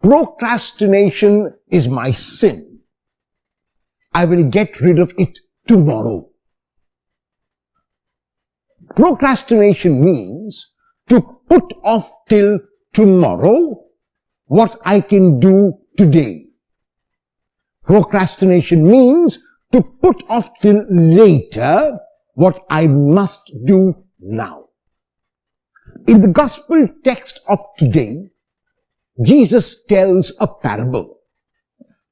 procrastination is my sin. I will get rid of it tomorrow. Procrastination means to put off till tomorrow what I can do today. Procrastination means to put off till later what I must do now. In the gospel text of today, Jesus tells a parable.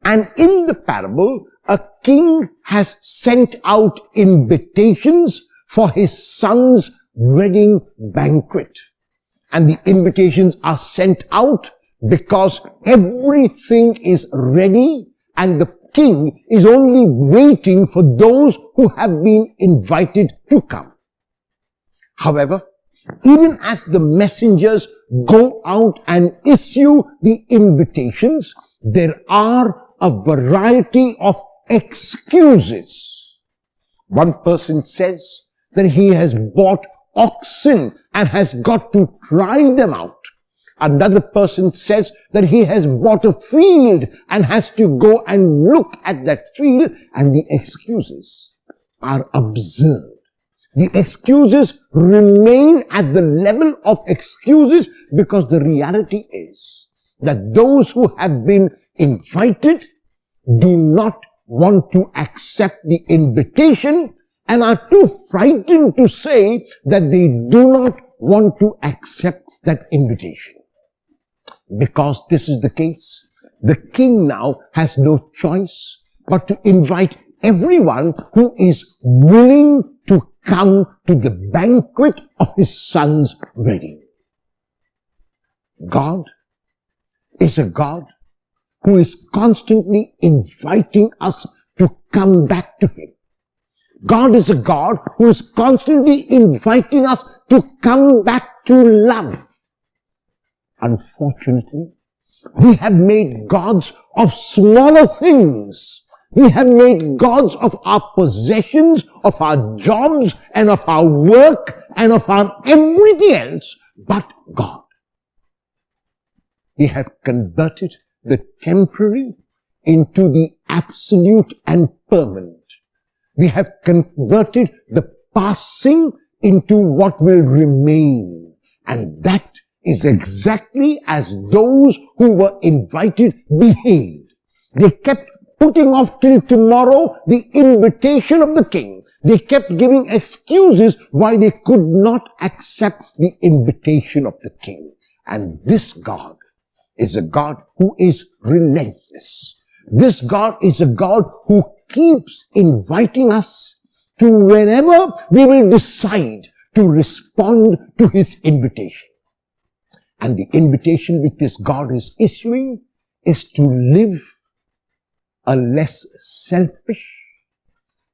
And in the parable, a king has sent out invitations for his son's wedding banquet. And the invitations are sent out because everything is ready and the king is only waiting for those who have been invited to come. However, even as the messengers go out and issue the invitations, there are a variety of excuses. One person says that he has bought oxen and has got to try them out. Another person says that he has bought a field and has to go and look at that field, and the excuses are absurd. The excuses remain at the level of excuses because the reality is that those who have been invited do not want to accept the invitation and are too frightened to say that they do not want to accept that invitation. Because this is the case, the king now has no choice but to invite everyone who is willing to come to the banquet of his son's wedding. God is a God who is constantly inviting us to come back to him. God is a God who is constantly inviting us to come back to love. Unfortunately, we have made gods of smaller things. We have made gods of our possessions, of our jobs, and of our work, and of our everything else but God. We have converted the temporary into the absolute and permanent. We have converted the passing into what will remain. And that is exactly as those who were invited behaved. They kept putting off till tomorrow the invitation of the king. They kept giving excuses why they could not accept the invitation of the king. And this God is a God who is relentless. This God is a God who keeps inviting us to whenever we will decide to respond to his invitation. And the invitation which this God is issuing is to live a less selfish,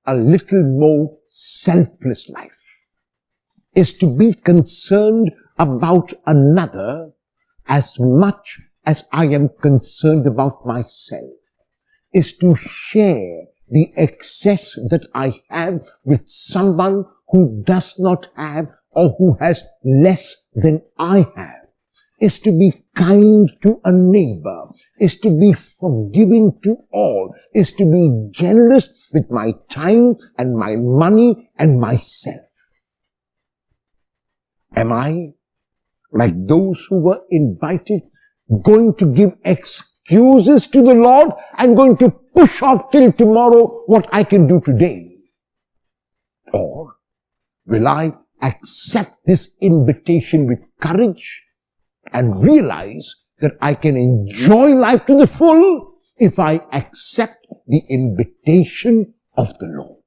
a little more selfless life. Is to be concerned about another as much as I am concerned about myself. Is to share the excess that I have with someone who does not have or who has less than I have. Is to be kind to a neighbor, is to be forgiving to all, is to be generous with my time and my money and myself. Am I, like those who were invited, going to give excuses to the Lord and going to push off till tomorrow what I can do today? Or will I accept this invitation with courage and realize that I can enjoy life to the full if I accept the invitation of the Lord?